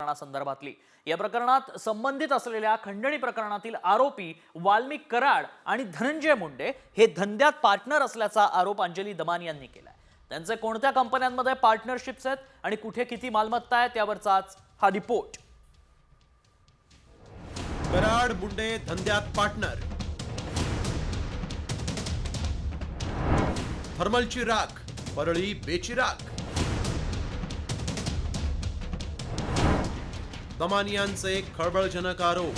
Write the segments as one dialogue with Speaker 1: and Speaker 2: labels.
Speaker 1: प्रकरणासंदर्भातली। या प्रकरणात संबंधित असलेल्या खंडणी प्रकरणातील आरोपी वाल्मिक कराड आणि धनंजय मुंडे हे धंद्यात पार्टनर असल्याचा आरोप अंजली दमानी यांनी केलाय। त्यांचे कोणत्या कंपन्यांमध्ये पार्टनरशिप्स आहेत आणि कुठे किती मालमत्ता आहे त्यावरचाच हा रिपोर्ट।
Speaker 2: कराड मुंडे धंद्यात पार्टनर, थर्मलची राख परळी बेचिराख, दमानियांचे खळबळजनक आरोप,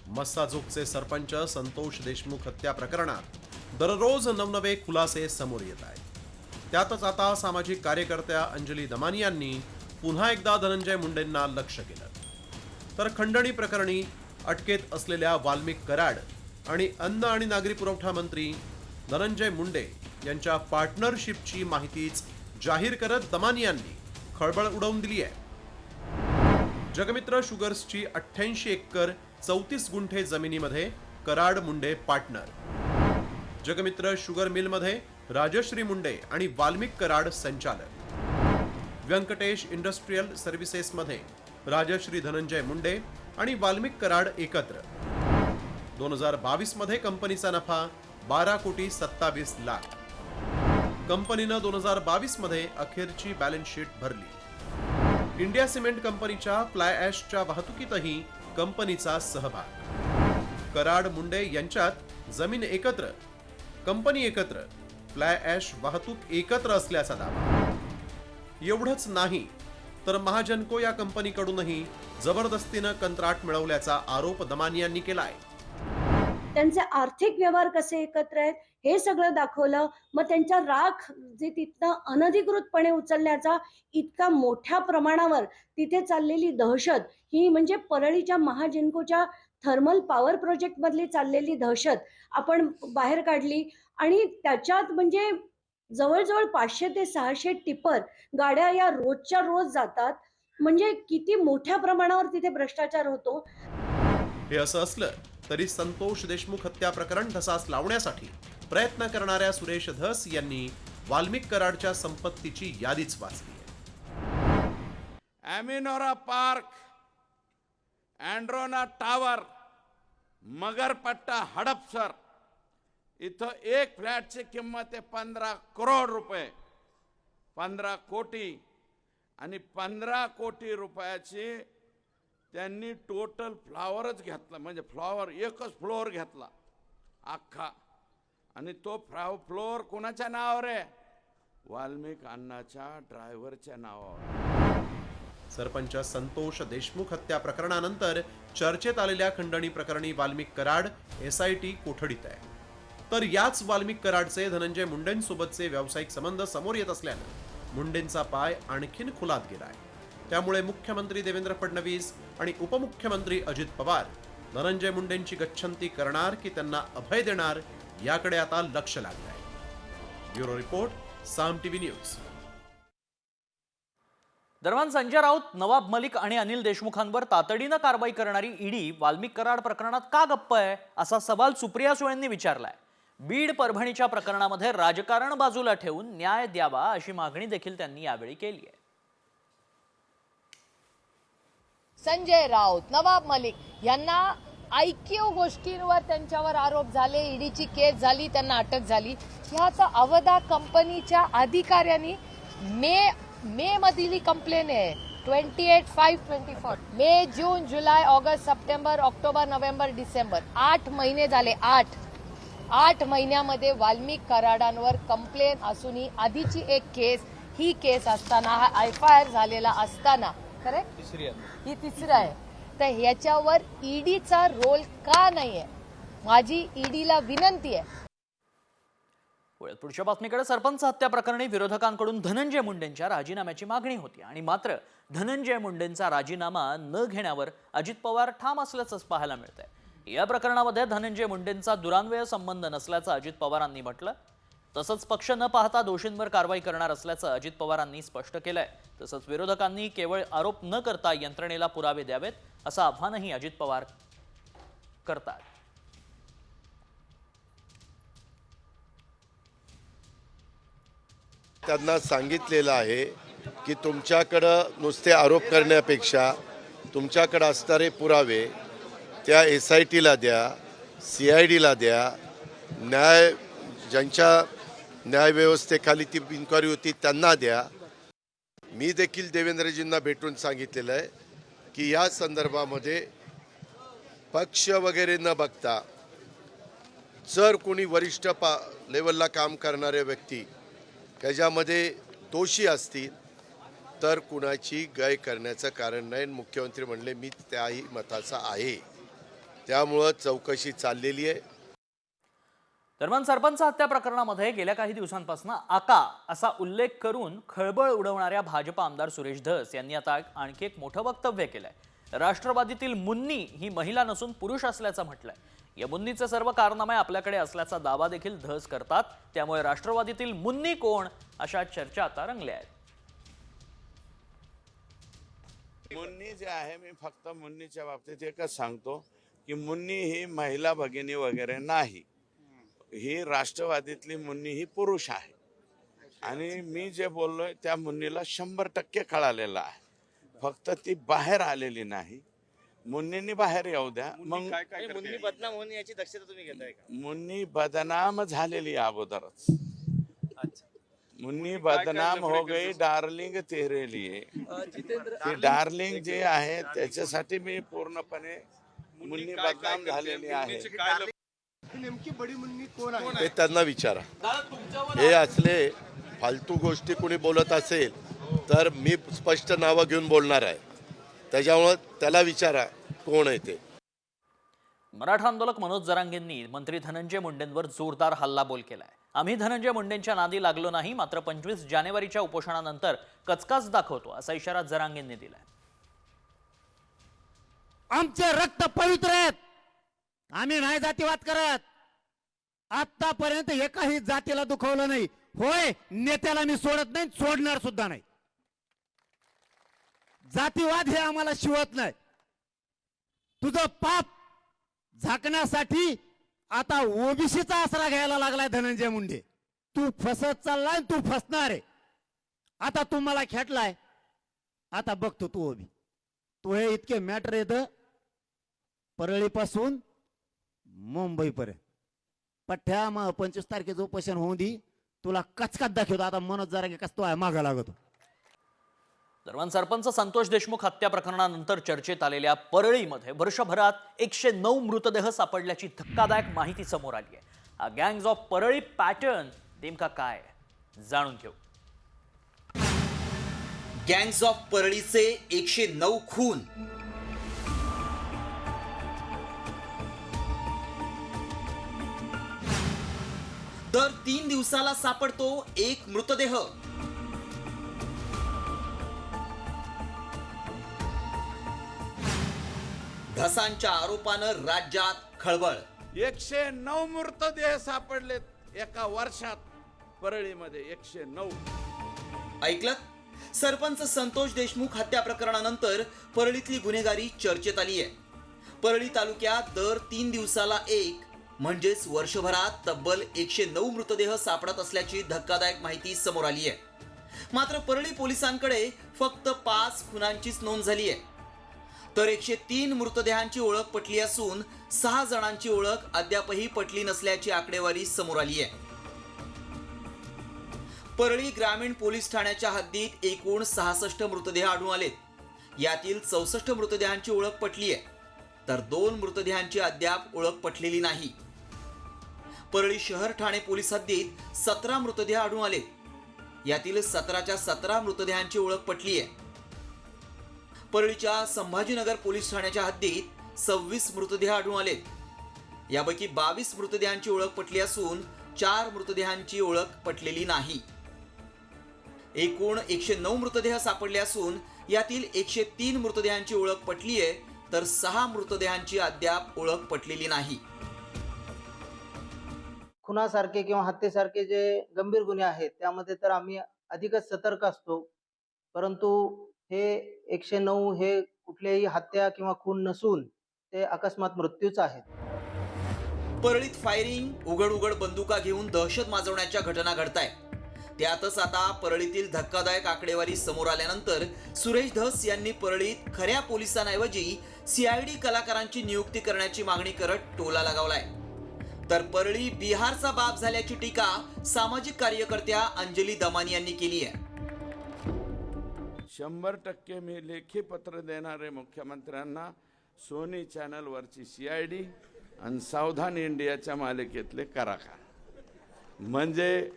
Speaker 2: मस्साजोगचे सरपंच संतोष देशमुख हत्या प्रकरणात दररोज नवनवे खुलासे समोर येत आहेत। त्यातच आता सामाजिक कार्यकर्त्या अंजली दमानी यांनी पुन्हा एकदा धनंजय मुंडेंना लक्ष केलं। तर खंडणी प्रकरणी अटकेत असलेल्या वाल्मिक कराड आणि अन्न आणि नागरी पुरवठा मंत्री धनंजय मुंडे यांच्या पार्टनरशिपची माहितीच जाहीर करत दमानी यांनी खळबळ उडवून दिली आहे। जगमित्र शुगर्सची 88 एकर 34 गुंठे जमिनीमध्ये कराड मुंडे पार्टनर, जगमित्र शुगर मिलमध्ये राजश्री मुंडे आणि वाल्मिक कराड संचालक, व्यंकटेश इंडस्ट्रियल सर्व्हिसेसमध्ये राजश्री धनंजय मुंडे आणि वाल्मिक कराड एकत्र। 2022 मध्ये कंपनीचा नफा 12 कोटी 27 लाख। कंपनीनं 2022 मध्ये अखेरची बॅलन्स शीट भरली। इंडिया सिमेंट कंपनीच्या फ्लाय ॲशच्या वाहतुकीतही कंपनीचा सहभाग। कराड मुंडे यांच्यात जमीन एकत्र, कंपनी एकत्र, फ्लाय ॲश वाहतूक एकत्र असल्याचा दावा। एवढंच नाही तर महाजनको या कंपनीकडूनही जबरदस्तीनं कंत्राट मिळवल्याचा आरोप दमानी यांनी केलाय।
Speaker 3: त्यांचे आर्थिक व्यवहार कसे एकत्र आहेत हे सगळं दाखवलं। मग त्यांच्या राख जे तिथनं अनधिकृतपणे उचलण्याचा इतका मोठ्या प्रमाणावर तिथे चाललेली दहशत, ही म्हणजे परळीच्या महाजिनकोच्या थर्मल पॉवर प्रोजेक्ट मधली चाललेली दहशत आपण बाहेर काढली। आणि त्याच्यात म्हणजे जवळजवळ 500 ते 600 टिपर गाड्या या रोजच्या रोज जातात। म्हणजे किती मोठ्या प्रमाणावर तिथे भ्रष्टाचार होतो।
Speaker 2: हे असं असलं तरी संतोष देशमुख हत्या प्रकरण धसास लावण्यासाठी प्रयत्न करणाऱ्या सुरेश धस यांनी वाल्मिक कराडच्या संपत्तीची यादीच वाचली आहे।
Speaker 4: अमिनोरा पार्क, अँड्रोना टावर, मगरपट्टा हडपसर इथं एक फ्लॅटची किंमत आहे 15 करोड रुपये, 15 कोटी, आणि 15 कोटी रुपयाची त्यांनी टोटल फ्लॉवरच घेतला, म्हणजे फ्लॉवर एकच फ्लोअर घेतला अख्खा, आणि तो फ्लोअर कोणाच्या नावावर आहे? वाल्मिक अण्णाच्या ड्रायव्हरच्या नावावर।
Speaker 2: सरपंच संतोष देशमुख हत्या प्रकरणानंतर चर्चेत आलेल्या खंडणी प्रकरणी वाल्मिक कराड SIT कोठडीत आहे। तर याच वाल्मिक कराडचे धनंजय मुंडेंसोबतचे व्यावसायिक संबंध समोर येत असल्यानं मुंडेंचा पाय आणखीन खुलात गेलाय। त्यामुळे मुख्यमंत्री देवेंद्र फडणवीस आणि उपमुख्यमंत्री अजित पवार धनंजय मुंडेंची गच्छंती करणार की त्यांना अभय देणार याकडे आता लक्ष लागलंय। ब्युरो रिपोर्ट, साम टीव्ही न्यूज।
Speaker 1: दरम्यान संजय राऊत, नवाब मलिक आणि अनिल देशमुखांवर तातडीनं कारवाई करणारी ईडी वाल्मिक कराड प्रकरणात का गप्प आहे असा सवाल सुप्रिया सुळेंनी विचारलाय। बीड परभणीच्या प्रकरणामध्ये राजकारण बाजूला ठेवून न्याय द्यावा अशी मागणी देखील त्यांनी यावेळी केली आहे।
Speaker 5: संजय राऊत, नवाब मलिक यांना ऐकीव गोष्टींवर त्यांच्यावर आरोप झाले, ईडीची केस झाली, त्यांना अटक झाली। ह्याचा अवधा कंपनीच्या अधिकाऱ्यांनी मे मधली कंप्लेन आहे 28/5/24, मे, जून, जुलै, August, September, October, November, December 8 महिने झाले। 8 महिन्यामध्ये वाल्मिक कराडांवर कंप्लेन असूनही आधीची एक केस, ही केस असताना, हा FIR झालेला असताना, करेक्ट, ही तिसरी आहे, तर ह्याच्यावर ईडीचा रोल का नाहीये? माझी ईडीला विनंती आहे।
Speaker 1: पुढच्या बातमीकडे, सरपंच हत्या प्रकरणी विरोधकांकडून धनंजय मुंडेंच्या राजीनाम्याची मागणी होती आणि मात्र धनंजय मुंडेंचा राजीनामा न घेण्यावर अजित पवार ठाम असल्याचंच पाहायला मिळतंय। या प्रकरणामध्ये धनंजय मुंडेंचा दुरान्वय संबंध नसल्याचं अजित पवारांनी म्हटलं। तसंच पक्ष न पाहता दोषींवर कारवाई करणार असल्याचं अजित पवारांनी स्पष्ट केलंय। तसंच विरोधकांनी केवळ आरोप न करता यंत्रणेला पुरावे द्यावेत असं आव्हानही अजित पवार करतात।
Speaker 6: त्यांना सांगितलेलं आहे की तुमच्याकडं नुसते आरोप करण्यापेक्षा तुमच्याकडं असणारे पुरावे त्या SITला द्या, CIDला द्या, ज्यांच्या न्यायव्यवस्थेखाली ती इन्क्वायरी होती त्यांना द्या. मी देखील देवेंद्रजींना भेटून सांगितलेलं आहे की या संदर्भामध्ये पक्ष वगैरे न बघता जर कोणी वरिष्ठ लेवलला काम करणारे व्यक्ती त्याच्यामध्ये दोषी असतील तर कुणाची गय करण्याचं कारण नाही. मुख्यमंत्री म्हणले मी त्याही मताचा आहे, त्यामुळं चौकशी चाललेली आहे.
Speaker 1: दरम्यान सरपंच हत्या प्रकरणामध्ये गेल्या काही दिवसांपासून आका असा उल्लेख करून खळबळ उडवणाऱ्या भाजप आमदार सुरेश धस यांनी आता आणखी एक मोठं वक्तव्य केलंय. राष्ट्रवादीतील मुन्नी ही महिला नसून पुरुष असल्याचं म्हटलंय. या मुन्नीचे सर्व कारनामे आपल्याकडे असल्याचा दावा देखील धस करतात. त्यामुळे राष्ट्रवादीतील मुन्नी कोण अशा चर्चा आता रंगल्या आहेत.
Speaker 4: मुन्नी जे आहे, मी फक्त मुन्नीच्या बाबतीत एकच सांगतो की मुन्नी ही महिला भगिनी वगैरे नाही. ही राष्ट्रवादीतली मुन्नी ही पुरुष आहे. आणि मी जे बोललोय त्या मुन्नीला 100% कळालेलं आहे. फक्त ती बाहेर आलेली नाही. मुन्नींनी बाहेर येऊ द्या. मग
Speaker 7: मुन्नी बदनाम होणे याची दक्षता तुम्ही घेताय का?
Speaker 4: मुन्नी बदनाम झालेली अगोदरच. मुन्नी बदनाम हो गई, डार्लिंग तेरे लिए. ती डार्लिंग जे आहे त्याच्यासाठी मी पूर्णपणे मुन्नी बदनाम झालेली आहे.
Speaker 7: नेमकी बडी मुन्नी कोण आहे?
Speaker 6: ते त्यांना विचारा. हे असले फालतू गोष्टी कोणी बोलत असेल तर मी स्पष्ट नावं घेऊन बोलणार आहे. त्याच्यामुळं त्याला विचारा कोण आहे ते.
Speaker 1: मराठा आंदोलक मनोज जरांगेंनी मंत्री धनंजय मुंडेंवर जोरदार हल्लाबोल केलाय. आम्ही धनंजय मुंडेंच्या नादी लागलो नाही, मात्र 25 जानेवारीच्या उपोषणानंतर कचकाच दाखवतो असा इशारा जरांगेंनी दिलाय.
Speaker 8: आमचे रक्त पवित्र आहेत. आम्ही नाही जातीवाद करत. आतापर्यंत एकाही जातीला दुखवलं नाही. होय, नेत्याला मी सोडत नाही, सोडणार सुद्धा नाही. जातीवाद हे आम्हाला शिवत नाही. तुझं पाप झाकण्यासाठी आता ओबीसीचा आसरा घ्यायला लागलाय धनंजय मुंडे. तू फसत चाललाय, तू फसणार आहे. आता तू मला खेटलाय, आता बघतो तू ओबी. तू हे इतके मॅटर येतं परळीपासून मुंबईपर्यंत. पठ्ठ्या 25 तारखेचं उपोषण होऊन दी, तुला कचकात दाखवतो. आता मनोज जरांगे कसं तो आहे मागा लागतो.
Speaker 1: दरम्यान सरपंच संतोष देशमुख हत्या प्रकरणानंतर चर्चेत आलेल्या परळीमध्ये वर्षभरात 109 मृतदेह सापडल्याची धक्कादायक माहिती समोर आली आहे. हा गँग्स ऑफ परळी पॅटर्न नेमका काय जाणून घेऊ.
Speaker 9: गँग्स ऑफ परळीचे 109 खून. दर 3 दिवसाला सापडतो एक मृतदेह. धसांच्या आरोपानं राज्यात खळबळ.
Speaker 4: 109 मृतदेह सापडलेत एका वर्षात परळीमध्ये. 109.
Speaker 9: ऐकलं? सरपंच संतोष देशमुख हत्या प्रकरणानंतर परळीतली गुन्हेगारी चर्चेत आली आहे. परळी तालुक्यात दर 3 दिवसाला एक म्हणजेच वर्षभरात तब्बल 109 मृतदेह सापडत असल्याची धक्कादायक माहिती समोर आली आहे. मात्र परळी पोलिसांकडे फक्त 5 खुनांचीच नोंद झाली आहे. तर 103 मृतदेहांची ओळख पटली असून 6 जणांची ओळख अद्यापही पटली नसल्याची आकडेवारी समोर आली आहे. परळी ग्रामीण पोलीस ठाण्याच्या हद्दीत एकूण 66 मृतदेह आढळून आलेत. यातील 64 मृतदेहांची ओळख पटली आहे, तर 2 मृतदेहांची अद्याप ओळख पटलेली नाही. परळी शहर ठाणे पोलीस हद्दीत 17 मृतदेह आढळून आलेत. यातील 17च्या 17 मृतदेहांची ओळख पटली आहे. परळीच्या संभाजीनगर पोलीस ठाण्याच्या हद्दीत 26 मृतदेह आढळून आलेत. यापैकी 22 मृतदेहांची ओळख पटली असून 4 मृतदेहांची ओळख पटलेली नाही. एकूण 109 मृतदेह सापडले असून यातील 103 मृतदेहांची ओळख पटली आहे, तर 6 मृतदेहांची अद्याप ओळख पटलेली नाही.
Speaker 10: खुनासारखे किंवा हत्येसारखे जे गंभीर गुन्हे आहेत त्यामध्ये तर आम्ही अधिकच सतर्क असतो. परंतु हे 109 हे कुठल्याही हत्या किंवा खून नसून ते अकस्मात मृत्यूच आहेत.
Speaker 9: परळीत फायरिंग, उघड बंदुका घेऊन दहशत माजवण्याच्या घटना घडतायत. त्यातच आता परळीतील धक्कादायक आकडेवारी समोर आल्यानंतर सुरेश धस यांनी परळीत खऱ्या पोलिसांऐवजी CID कलाकारांची नियुक्ती करण्याची मागणी करत टोला लगावलाय. तर परळी बिहारचा बाप झाल्याची टीका सामाजिक कार्यकर्त्या अंजली दमानी यांनी केली आहे.
Speaker 4: 100% मी लेखी पत्र देणारे मुख्यमंत्र्यांना सोनी चॅनलवरची CID आणि सावधान इंडियाच्या मालिकेतले कलाकार, म्हणजे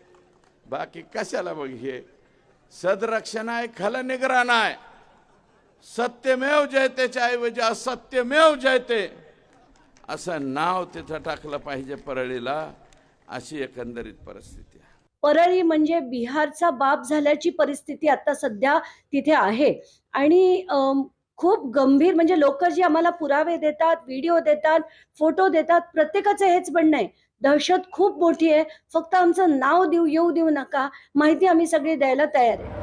Speaker 4: बाकी कशाला बघ. हे सदरक्षण आहे, खलनिग्रहण आहे. सत्यमेव जयतेच्या ऐवजी असत्यमेव जयते असं नाव तिथं टाकलं पाहिजे परळीला, अशी एकंदरीत परिस्थिती आहे.
Speaker 3: परळी म्हणजे बिहारचा बाप झाल्याची परिस्थिती आता सध्या तिथे आहे. आणि खूप गंभीर, म्हणजे लोक जी आम्हाला पुरावे देतात, व्हिडिओ देतात, फोटो देतात, प्रत्येकाचं हेच म्हणणं आहे, दहशत खूप मोठी आहे, फक्त आमचं नाव येऊ देऊ नका, माहिती आम्ही सगळी द्यायला तयार आहे.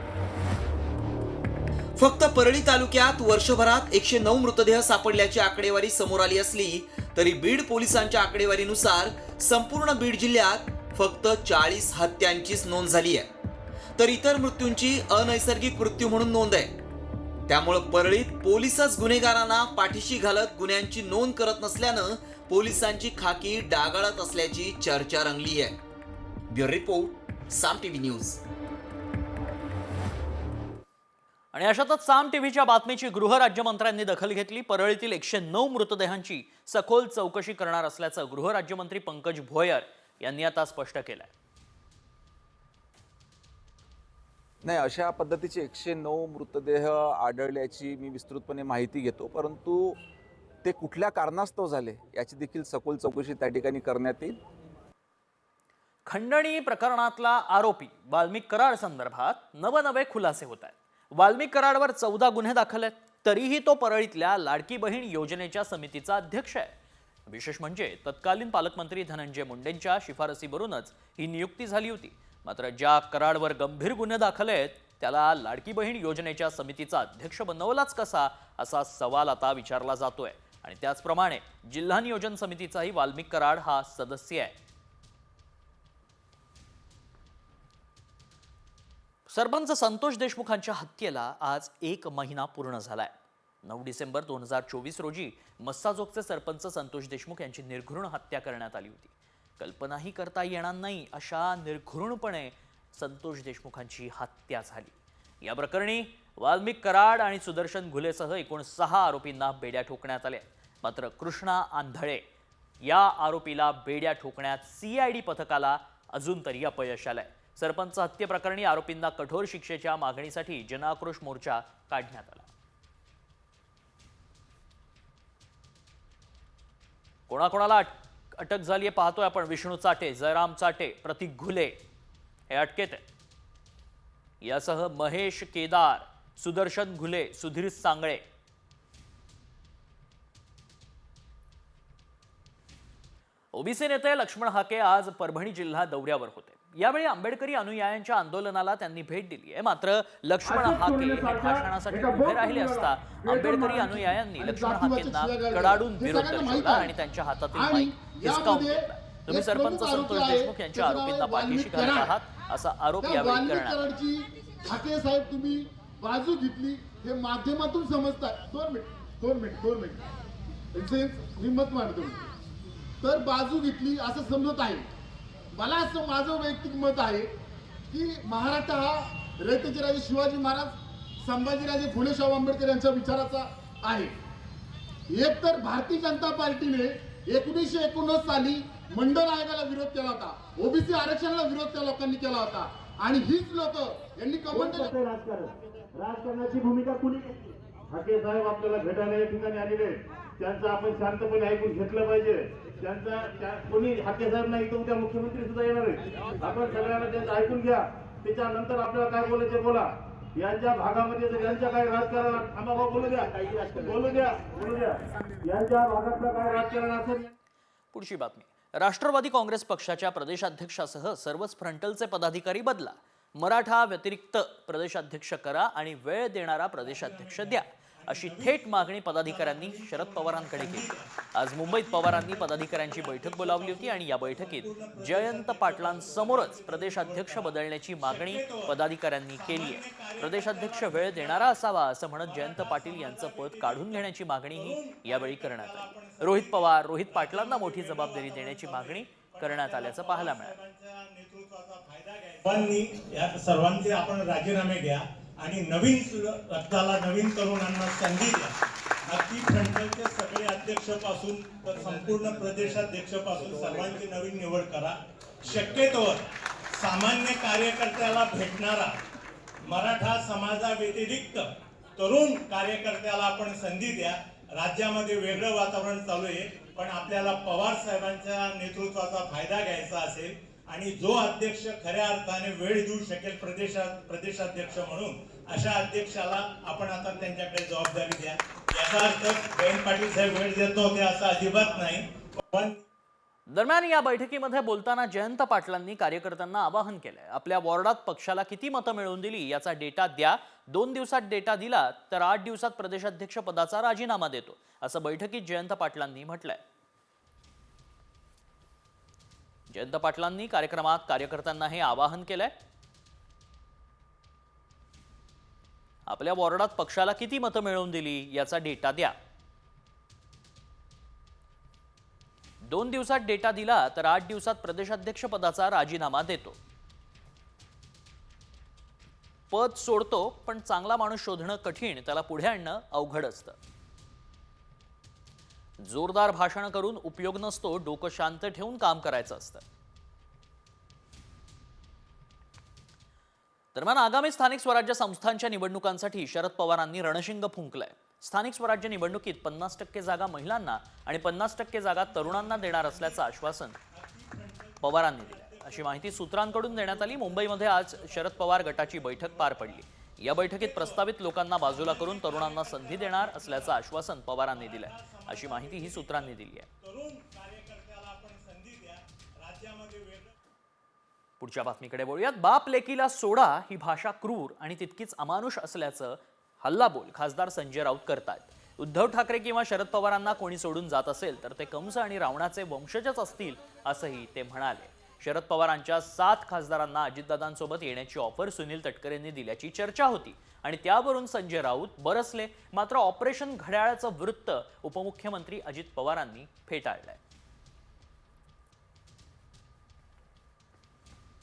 Speaker 9: फक्त परळी तालुक्यात वर्षभरात 109 मृतदेह सापडल्याची आकडेवारी समोर आली असली तरी बीड पोलिसांच्या आकडेवारीनुसार संपूर्ण बीड जिल्ह्यात फक्त 40 हत्यांचीच नोंद झाली आहे. तर इतर मृत्यूंची अनैसर्गिक मृत्यू म्हणून नोंद आहे. त्यामुळे परळीत पोलिसच गुन्हेगारांना पाठीशी घालत गुन्ह्यांची नोंद करत नसल्यानं पोलिसांची खाकी डागाळत असल्याची चर्चा रंगली आहे. ब्युरो रिपोर्ट, साम टीव्ही न्यूज.
Speaker 1: आणि अशातच साम टीव्हीच्या बातमीची गृहराज्यमंत्र्यांनी दखल घेतली. परळीतील 109 मृतदेहांची सखोल चौकशी करणार असल्याचं गृहराज्यमंत्री पंकज भोयर यांनी आता स्पष्ट केलंय.
Speaker 11: नाही, अशा पद्धतीचे 109 मृतदेह आढळल्याची मी विस्तृतपणे माहिती घेतो, परंतु ते कुठल्या कारणास्तव झाले याची देखील सखोल चौकशी त्या ठिकाणी करण्यात येईल.
Speaker 1: खंडणी प्रकरणातला आरोपी वाल्मिक कराड संदर्भात नवनवे खुलासे होत आहेत. वाल्मिक कराडवर 14 गुन्हे दाखल आहेत, तरीही तो परळीतल्या लाडकी बहीण योजनेच्या समितीचा अध्यक्ष आहे. विशेष म्हणजे तत्कालीन पालकमंत्री धनंजय मुंडेंच्या शिफारसीवरूनच ही नियुक्ती झाली होती. मात्र ज्या कराडवर गंभीर गुन्हे दाखल आहेत त्याला लाडकी बहीण योजनेच्या समितीचा अध्यक्ष बनवलाच कसा, असा सवाल आता विचारला जातोय. आणि त्याचप्रमाणे जिल्हा नियोजन समितीचाही वाल्मिक कराड हा सदस्य आहे. सरपंच संतोष देशमुखांच्या हत्येला आज 1 महिना पूर्ण झालाय. 9 डिसेंबर 2024 रोजी मस्साजोगचे सरपंच संतोष देशमुख यांची निर्घृण हत्या करण्यात आली होती. कल्पनाही करता येणार नाही अशा निर्घृणपणे संतोष देशमुखांची हत्या झाली. या प्रकरणी वाल्मिक कराड आणि सुदर्शन घुलेसह एकूण 6 आरोपींना बेड्या ठोकण्यात आल्या. मात्र कृष्णा आंधळे या आरोपीला बेड्या ठोकण्यात CID पथकाला अजून तरी अपयश आलंय. सरपंच हत्येप्रकरणी आरोपींना कठोर शिक्षेच्या मागणीसाठी जनआक्रोश मोर्चा काढण्यात आला. कोणाकोणाला अटक झाली पाहतोय आपण. विष्णू चाटे, जयराम चाटे, प्रतीक घुले हे अटकेत आहेत. यासह महेश केदार, सुदर्शन घुले, सुधीर सांगळे. ओबीसी नेते लक्ष्मण हाके आज परभणी जिल्हा दौऱ्यावर होते. यावेळी आंबेडकरी अनुयायांच्या आंदोलनाला त्यांनी भेट दिली आहे. मात्र लक्ष्मण हाके हे भाषणासाठी उभे राहिले असता आंबेडकरी अनुयायांनी लक्ष्मण हाकेंना कडाडून विरोध दर्शवला आणि त्यांच्या हातातील माईक हिसकावून घेतला. तुम्ही सरपंच संतोष देशमुख यांच्या आरोपींना पाठीशी घालत आहात असा आरोप यावेळी करण्यात आला.
Speaker 7: हाके साहेब, तुम्ही बाजू घेतली हे माध्यमातून समजताय. 2 मिनिट मी मत मांडतो. तर बाजू घेतली असं समजत आहे. मला असं माझं वैयक्तिक मत आहे की महाराष्ट्र हा रयतेचे राजे शिवाजी महाराज, संभाजीराजे फुले शाहू आंबेडकर यांच्या विचाराचा आहे. एक तर भारतीय जनता पार्टीने 1989 साली मंडल आयोगाला विरोध केला होता, ओबीसी आरक्षणाला विरोध त्या लोकांनी केला होता. आणि हीच लोक यांनी राजकारणाची भूमिका कुणी घेतली? हाके साहेब आपल्याला भेटायला या ठिकाणी आलेले, त्यांचं आपण शांतपणे ऐकून घेतलं पाहिजे. त्यांचा कोणी हाके साहेब नाही तर उद्या मुख्यमंत्री सुद्धा येणार आहे. आपण सगळ्यांना त्यांचं ऐकून घ्या, त्याच्यानंतर आपल्याला काय बोलायचं बोला. यांच्या भागामध्ये जर यांच्या काही राजकारणात थांबा, बोलू द्या यांच्या भागातलं काय राजकारण असेल.
Speaker 1: पुढची बातमी. राष्ट्रवादी काँग्रेस पक्षाच्या प्रदेशाध्यक्षासह सर्वच फ्रंटलचे पदाधिकारी बदला. मराठा व्यतिरिक्त प्रदेशाध्यक्ष करा आणि वेळ देणारा प्रदेशाध्यक्ष द्या. अशी थेट मागणी पदाधिकाऱ्यांनी शरद पवारांकडे केली। आज मुंबईत पवारांनी पदाधिकाऱ्यांची बैठक बोलावली होती आणि या बैठकीत जयंत पाटलांसमोरच प्रदेशाध्यक्ष बदलण्याची मागणी पदाधिकाऱ्यांनी केली आहे। प्रदेशाध्यक्ष वेळ देणारा असावा असं म्हणत जयंत पाटील यांचं पद काढून घेण्याची मागणीही यावेळी करण्यात आली। रोहित पाटलांना मोठी जबाबदारी देण्याची मागणी करण्यात आल्याचं पाहायला मिळालं।
Speaker 12: या सर्वांचे आपण राजीनामे द्या आणि नवीन रक्ताला, नवीन तरुणांना संधी द्या। अगदी फ्रंटलचे सगळे अध्यक्षपासून तर संपूर्ण प्रदेशाध्यक्षपासून सर्वांची नवीन निवड करा। शक्यतोवर सामान्य कार्यकर्त्याला भेटणारा मराठा समाजाव्यतिरिक्त तरुण कार्यकर्त्याला आपण संधी द्या। राज्यामध्ये वेगळं वातावरण चालू आहे, पण आपल्याला पवार साहेबांच्या नेतृत्वाचा फायदा घ्यायचा असेल आणि जो अध्यक्ष खऱ्या अर्थाने वेळ देऊ शकेल प्रदेशाध्यक्ष म्हणून, अशा अध्यक्षाला आपण आता त्यांच्याकडे जबाबदारी द्या। याचा अर्थ जयंत पाटील साहेब वेळ देत नव्हते असं अजिबात नाही। पण
Speaker 1: दरम्यान या बैठकीमध्ये बोलताना जयंत पाटलांनी कार्यकर्त्यांना आवाहन केलंय। आपल्या वॉर्डात पक्षाला किती मतं मिळवून दिली याचा डेटा द्या। 2 दिवसात डेटा दिला तर 8 दिवसात प्रदेशाध्यक्ष पदाचा राजीनामा देतो, असं बैठकीत जयंत पाटलांनी म्हटलंय। जयंत पाटलांनी कार्यक्रमात कार्यकर्त्यांना हे आवाहन केलंय। आपल्या वॉर्डात पक्षाला किती मतं मिळवून दिली याचा डेटा द्या। 2 दिवसात डेटा दिला तर 8 दिवसात प्रदेशाध्यक्ष पदाचा राजीनामा देतो। पद सोडतो पण चांगला माणूस शोधणं कठीण, त्याला पुढे आणणं अवघड असतं। जोरदार भाषण करून उपयोग नसतो, डोकं शांत ठेवून काम करायचं असतं। दरम्यान आगामी स्थानिक स्वराज्य संस्थांच्या निवडणुकांसाठी शरद पवारांनी रणशिंग फुंकलंय। स्थानिक स्वराज्य निवडणुकीत 50% जागा महिलांना आणि 50% जागा तरुणांना देणार असल्याचं आश्वासन पवारांनी दिलं, अशी माहिती सूत्रांकडून देण्यात आली। मुंबईमध्ये आज शरद पवार गटाची बैठक पार पडली। या बैठकीत प्रस्तावित लोकांना बाजूला करून तरुणांना संधी देणार असल्याचं आश्वासन पवारांनी दिलंय, अशी माहिती ही सूत्रांनी दिली आहे। पुढच्या बातमीकडे वळूयात। बाप लेकीला सोडा ही भाषा क्रूर आणि तितकीच अमानुष असल्याचं हल्लाबोल खासदार संजय राऊत करतायत। उद्धव ठाकरे किंवा शरद पवारांना कोणी सोडून जात असेल तर ते कंस आणि रावणाचे वंशजच असतील, असंही ते म्हणाले। शरद पवारांच्या 7 खासदारांना अजितदादांसोबत येण्याची ऑफर सुनील तटकरेंनी दिल्याची चर्चा होती आणि त्यावरून संजय राऊत बरसले। मात्र ऑपरेशन घड्याळाचं वृत्त उपमुख्यमंत्री अजित पवारांनी फेटाळलंय।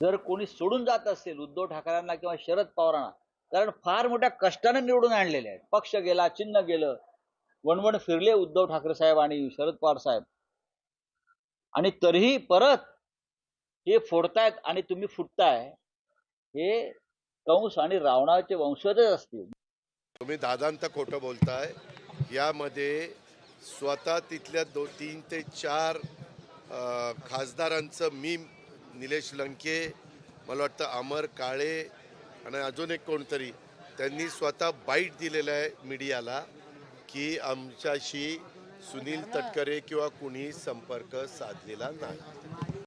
Speaker 13: जर कोणी सोडून जात असेल उद्धव ठाकरेंना किंवा शरद पवारांना, कारण फार मोठ्या कष्टाने निवडून आणलेले आहेत, पक्ष गेला, चिन्ह गेलं, वणवण फिरले उद्धव ठाकरे साहेब आणि शरद पवार साहेब, आणि तरीही परत हे फोडतायत आणि तुम्ही फुटताय, हे कंस आणि रावणाचे वंशजच असतील।
Speaker 6: तुम्ही दादांत खोटं बोलताय। यामध्ये स्वतः तिथल्या 3 ते 4 खासदारांचं, मी, निलेश लंके, मला वाटतं अमर काळे आणि अजून एक कोणतरी, त्यांनी स्वतः बाईट दिलेलं आहे मीडियाला की आमच्याशी सुनील तटकरे किंवा कुणी संपर्क साधलेला नाही।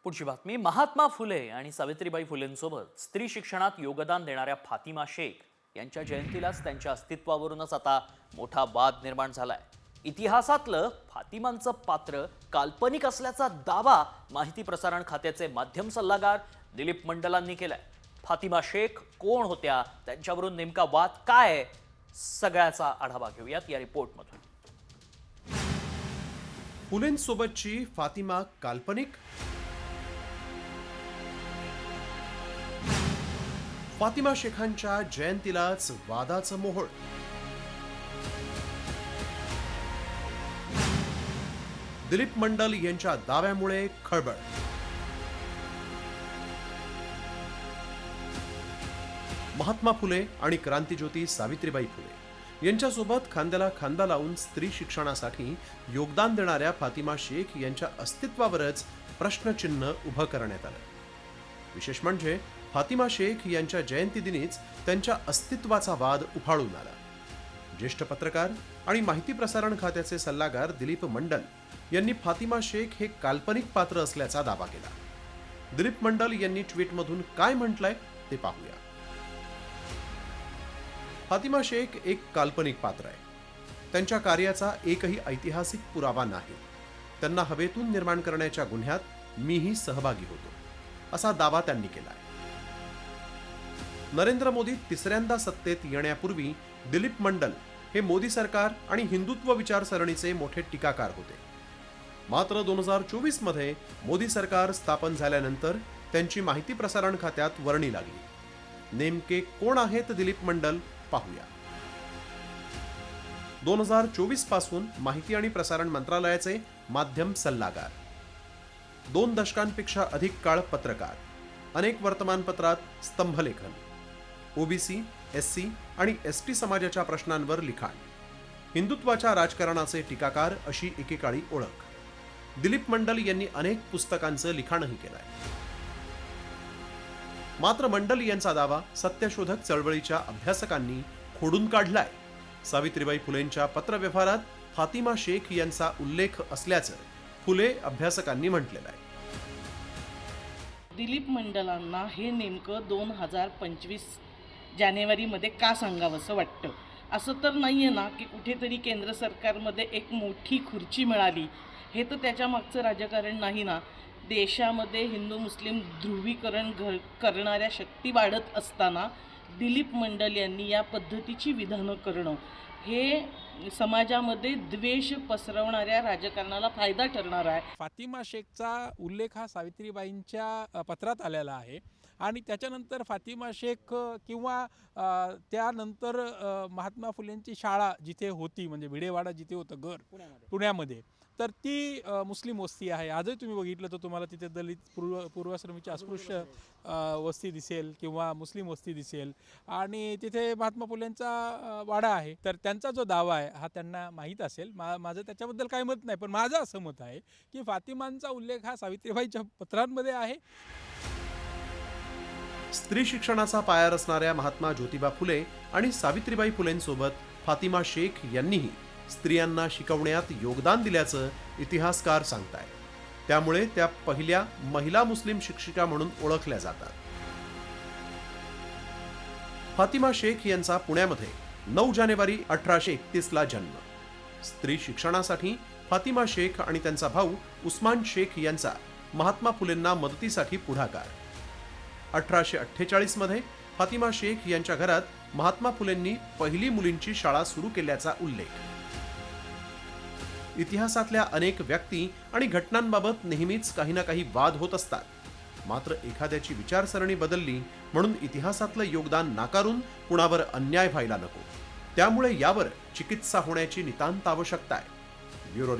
Speaker 1: पुढची बातमी। महात्मा फुले आणि सावित्रीबाई फुलेंसोबत स्त्री शिक्षणात योगदान देणाऱ्या फातिमा शेख यांच्या जयंतीलाच त्यांच्या अस्तित्वावरूनच आता मोठा वाद निर्माण झालाय। इतिहासातलं फातिमांचं पात्र काल्पनिक असल्याचा दावा माहिती प्रसारण खात्याचे माध्यम सल्लागार दिलीप मंडलांनी केलाय। फातिमा शेख कोण होत्या, त्यांच्यावरून नेमका वाद काय आहे, सगळ्याचा आढावा घेऊयात या रिपोर्टमधून।
Speaker 2: फुलेंसोबतची फातिमा काल्पनिक? फातिमा शेखांच्या जयंतीलाच वादाचं मोहोळ। दिलीप मंडल यांच्या दाव्यामुळे खळबळ। महात्मा फुले आणि क्रांतिज्योती सावित्रीबाई फुले यांच्यासोबत खांद्याला खांदा लावून स्त्री शिक्षणासाठी योगदान देणाऱ्या फातिमा शेख यांच्या अस्तित्वावरच प्रश्नचिन्ह उभं करण्यात आलं। विशेष म्हणजे फातिमा शेख यांच्या जयंतीदिनीच त्यांच्या अस्तित्वाचा वाद उफाळून आला। ज्येष्ठ पत्रकार आणि माहिती प्रसारण खात्याचे सल्लागार दिलीप मंडल यांनी फातिमा शेख हे काल्पनिक पात्र असल्याचा दावा केला। दिलीप मंडल यांनी ट्विटमधून काय म्हटलंय ते पाहूया। फातिमा शेख एक काल्पनिक पात्र आहे. त्यांच्या कार्याचा एकही ऐतिहासिक पुरावा नाही. त्यांना हवेतून निर्माण करण्याच्या गुन्ह्यात मीही सहभागी होतो, असा दावा त्यांनी केलाय. नरेंद्र मोदी तिसऱ्यांदा सत्तेत येण्यापूर्वी दिलीप मंडल हे मोदी सरकार आणि हिंदुत्व विचारसरणीचे मोठे टीकाकार होते. मात्र 2024 मध्ये मोदी सरकार स्थापन झाल्यानंतर त्यांची माहिती प्रसारण खात्यात वर्णी लागली. नेमके कोण आहेत दिलीप मंडल पाहूया. 2024 पासून माहिती आणि प्रसारण मंत्रालयाचे माध्यम सल्लागार, 2 दशकांपेक्षा अधिक काळ पत्रकार, अनेक वर्तमानपत्रात स्तंभलेखन, ओबीसी, एससी आणि एसटी समाजाच्या प्रश्नांवर लिखाण, हिंदुत्वाच्या राजकारणाचे टीकाकार अशी एकेकाळी ओळख. दिलीप मंडल यांनी अनेक पुस्तकांचं लिखाणही केलंय. मात्र मंडल यांचा दावा सत्यशोधक चळवळीच्या अभ्यासकांनी खोडून काढलाय. सावित्रीबाई फुलेंच्या पत्रव्यवहारात फातिमा शेख यांचा उल्लेख असल्याचं फुले अभ्यासकांनी म्हटलेलं आहे.
Speaker 14: दिलीप मंडलांना हे नेमकं 2025 जानेवारीमध्ये का सांगावंसं वाटतं? असं तर नाही आहे ना की कुठेतरी केंद्र सरकारमध्ये एक मोठी खुर्ची मिळाली, हे तर त्याच्या मागचं राजकारण नाही ना. देशामध्ये हिंदू मुस्लिम ध्रुवीकरण करणाऱ्या शक्ती वाढत असताना दिलीप मंडल यांनी या पद्धतीची विधानं करणं हे समाजामध्ये द्वेष पसरवणाऱ्या राजकारणाला फायदा ठरणार आहे.
Speaker 12: फातिमा शेखचा उल्लेख हा सावित्रीबाईंच्या पत्रात आलेला आहे आणि त्याच्यानंतर फातिमा शेख किंवा त्यानंतर महात्मा फुलेंची शाळा जिथे होती, म्हणजे भिडेवाडा जिथे होतं घर पुण्यामध्ये, तर ती मुस्लिम वस्ती आहे. आजही तुम्ही बघितलं तर तुम्हाला तिथे दलित पूर्वाश्रमीची अस्पृश्य वस्ती दिसेल किंवा मुस्लिम वस्ती दिसेल आणि तिथे महात्मा फुलेंचा वाडा आहे. तर त्यांचा जो दावा आहे हा त्यांना माहीत असेल. माझं त्याच्याबद्दल काही मत नाही, पण माझं असं मत आहे की फातिमांचा उल्लेख हा सावित्रीबाईच्या पत्रांमध्ये आहे.
Speaker 2: स्त्री शिक्षणाचा पाया रचणाऱ्या महात्मा ज्योतिबा फुले आणि सावित्रीबाई फुलेंसोबत फातिमा शेख यांनीही स्त्रियांना शिकवण्यात योगदान दिल्याचं इतिहासकार सांगतायत. त्यामुळे त्या पहिल्या महिला मुस्लिम शिक्षिका म्हणून ओळखल्या जातात. फातिमा शेख यांचा पुण्यामध्ये 9 जानेवारी 1831 ला जन्म. स्त्री शिक्षणासाठी फातिमा शेख आणि त्यांचा भाऊ उस्मान शेख यांचा महात्मा फुलेंना मदतीसाठी पुढाकार. 1848 मध्ये फातिमा शेख यांच्या घरात महात्मा फुलेंनी पहिली मुलींची शाळा सुरू केल्याचा उल्लेख. इतिहासातल्या अनेक व्यक्ती आणि घटनांबाबत नेहमीच काही ना काही वाद होत असतात. मात्र एखाद्याची विचारसरणी बदलली म्हणून इतिहासातलं योगदान नाकारून कुणावर अन्याय व्हायला नको. त्यामुळे यावर चिकित्सा होण्याची नितांत आवश्यकता आहे.